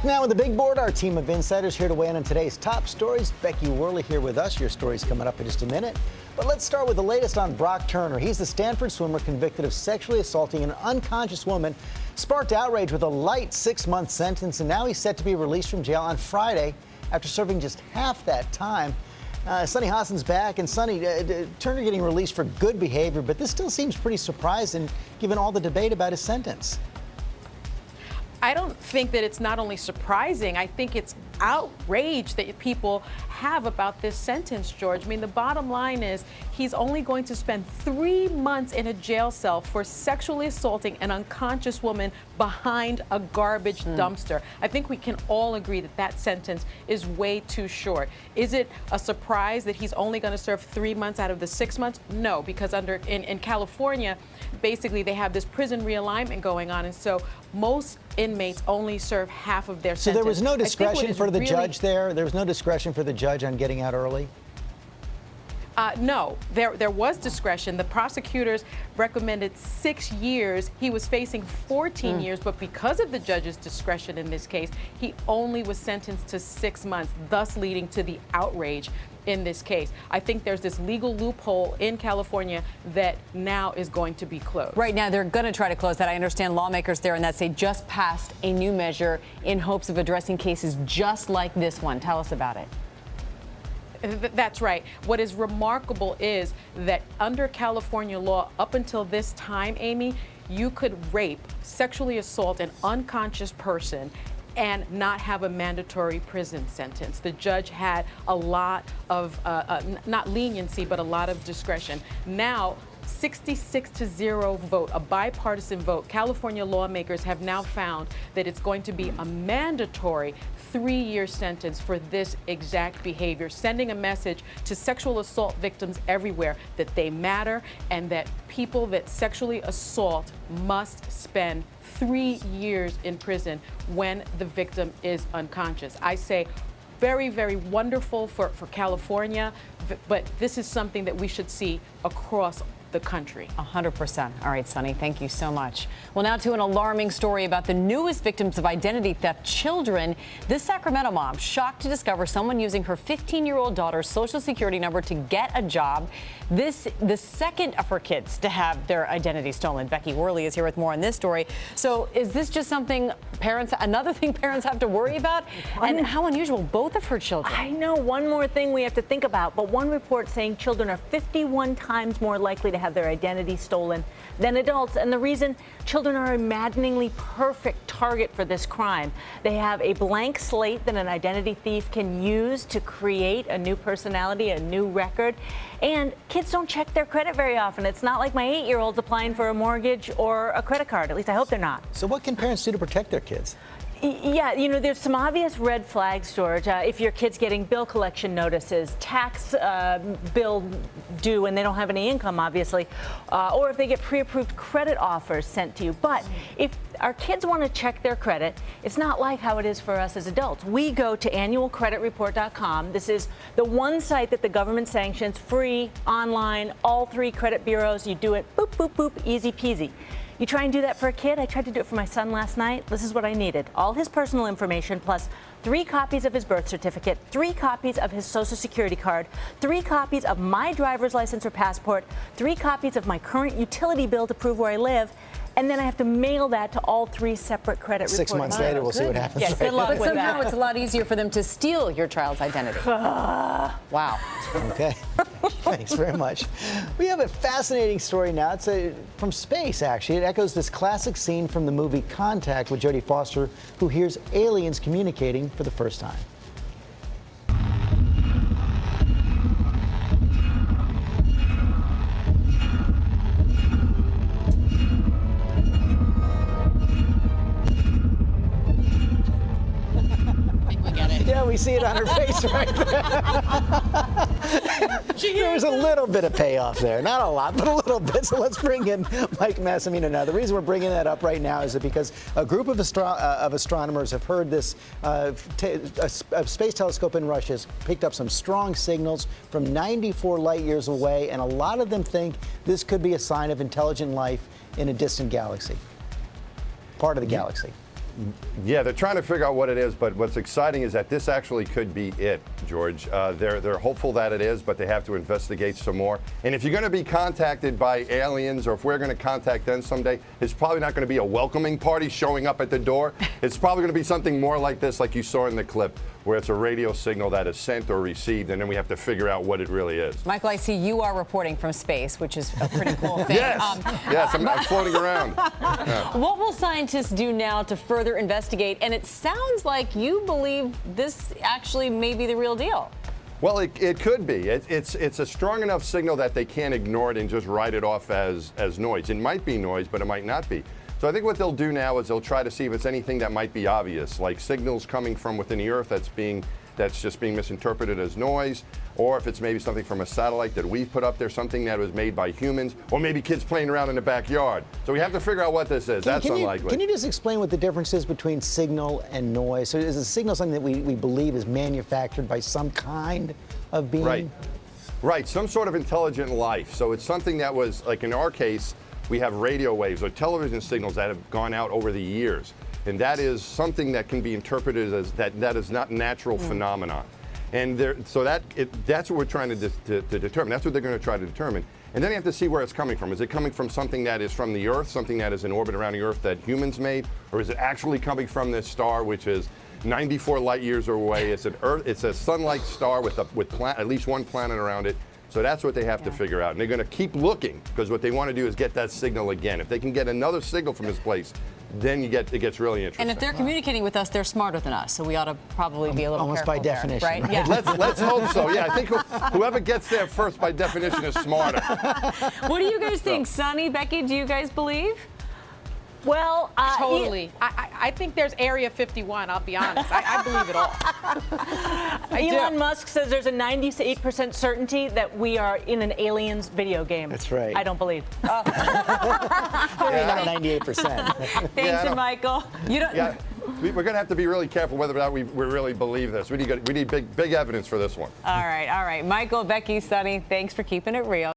Back now on the big board, our team of insiders here to weigh in on today's top stories. Becky Worley here with us. Your story's coming up in just a minute. But let's start with the latest on Brock Turner. He's the Stanford swimmer convicted of sexually assaulting an unconscious woman, sparked outrage with a light 6-month sentence, and now he's set to be released from jail on Friday after serving just half that time. Sunny Hassan's back, and Sunny, Turner getting released for good behavior, but this still seems pretty surprising given all the debate about his sentence. I don't think that it's not only surprising, I think it's outrage that people have about this sentence, George. I mean, the bottom line is he's only going to spend 3 months in a jail cell for sexually assaulting an unconscious woman behind a garbage dumpster. I think we can all agree that that sentence is way too short. Is it a surprise that he's only going to serve 3 months out of the 6 months? No, because in California, basically they have this prison realignment going on, and so most inmates only serve half of their sentence. So there was no discretion for the judge there? There was no discretion for the judge on getting out early? No, there was discretion. The prosecutors recommended 6 years. He was facing 14 years, but because of the judge's discretion in this case, he only was sentenced to 6 months, thus leading to the outrage in this case. I think there's this legal loophole in California that now is going to be closed. Right now, they're going to try to close that. I understand lawmakers there in that state just passed a new measure in hopes of addressing cases just like this one. Tell us about it. That's right. What is remarkable is that under California law, up until this time, Amy, you could rape, sexually assault an unconscious person and not have a mandatory prison sentence. The judge had a lot of, not leniency, but a lot of discretion. Now, 66-0 vote, a bipartisan vote, California lawmakers have now found that it's going to be a mandatory 3-year sentence for this exact behavior, sending a message to sexual assault victims everywhere that they matter and that people that sexually assault must spend 3 years in prison when the victim is unconscious. I say very, very wonderful for California, but this is something that we should see across the country. 100%. All right, Sunny, thank you so much. Well, now to an alarming story about the newest victims of identity theft, children. This Sacramento mom shocked to discover someone using her 15-year-old daughter's social security number to get a job. This the second of her kids to have their identity stolen. Becky Worley is here with more on this story. So is this just something another thing parents have to worry about? And how unusual, both of her children. I know, one more thing we have to think about, but one report saying children are 51 times more likely to have their identity stolen than adults. And the reason, children are a maddeningly perfect target for this crime. They have a blank slate that an identity thief can use to create a new personality, a new record. And kids don't check their credit very often. It's not like my 8-year-old's applying for a mortgage or a credit card. At least I hope they're not. So what can parents do to protect their kids? Yeah, you know, there's some obvious red flags, George. If your kid's getting bill collection notices, tax bill due and they don't have any income, obviously, or if they get pre-approved credit offers sent to you. But if our kids want to check their credit, it's not like how it is for us as adults. We go to annualcreditreport.com. This is the one site that the government sanctions, free, online, all 3 credit bureaus. You do it, boop, boop, boop, easy peasy. You try and do that for a kid. I tried to do it for my son last night. This is what I needed. All his personal information plus 3 copies of his birth certificate, 3 copies of his social security card, 3 copies of my driver's license or passport, 3 copies of my current utility bill to prove where I live. And then I have to mail that to all 3 separate credit reports. 6 months later, we'll see what happens. Yes, good luck But with somehow that. It's a lot easier for them to steal your child's identity. Wow. Okay. Thanks very much. We have a fascinating story now. It's from space, actually. It echoes this classic scene from the movie Contact with Jodie Foster, who hears aliens communicating for the first time. Yeah, we see it on her face right there. There was a little bit of payoff there. Not a lot, but a little bit. So let's bring in Mike Massimino now. The reason we're bringing that up right now is because a group of astronomers have heard this a space telescope in Russia has picked up some strong signals from 94 light years away, and a lot of them think this could be a sign of intelligent life in a distant galaxy, part of the galaxy. Yeah, they're trying to figure out what it is, but what's exciting is that this actually could be it, George. They're hopeful that it is, but they have to investigate some more. And if you're going to be contacted by aliens, or if we're going to contact them someday, it's probably not going to be a welcoming party showing up at the door. It's probably going to be something more like this, like you saw in the clip, where it's a radio signal that is sent or received, and then we have to figure out what it really is. Michael, I see you are reporting from space, which is a pretty cool thing. Yes, yes, I'm floating around. Yeah. What will scientists do now to further investigate? And it sounds like you believe this actually may be the real deal. Well, it could be. It's a strong enough signal that they can't ignore it and just write it off as noise. It might be noise, but it might not be. So I think what they'll do now is they'll try to see if it's anything that might be obvious, like signals coming from within the Earth that's just being misinterpreted as noise, or if it's maybe something from a satellite that we've put up there, something that was made by humans, or maybe kids playing around in the backyard. So we have to figure out what this is. That's unlikely. Can you just explain what the difference is between signal and noise? So is a signal something that we believe is manufactured by some kind of being? Right, some sort of intelligent life. So it's something that was, like in our case, we have radio waves or television signals that have gone out over the years. And that is something that can be interpreted as that is not natural phenomenon. And that's what we're trying to determine. That's what they're going to try to determine. And then you have to see where it's coming from. Is it coming from something that is from the Earth, something that is in orbit around the Earth that humans made? Or is it actually coming from this star, which is 94 light years away? It's a sun-like star with at least one planet around it. So that's what they have to figure out. And they're going to keep looking, because what they want to do is get that signal again. If they can get another signal from this place, then it gets really interesting. And if they're communicating with us, they're smarter than us, so we ought to probably be a little almost careful by definition, there, right? right? Yeah. Let's hope so. Yeah, I think whoever gets there first, by definition, is smarter. What do you guys think, Sonny, Becky? Do you guys believe? Well, Totally. I think there's Area 51, I'll be honest. I believe it all. Elon Musk says there's a 98% certainty that we are in an aliens video game. That's right. I don't believe. Not 98%. Thanks, Michael. You don't. Yeah, we're going to have to be really careful whether or not we really believe this. We need big evidence for this one. All right. Michael, Becky, Sonny, thanks for keeping it real.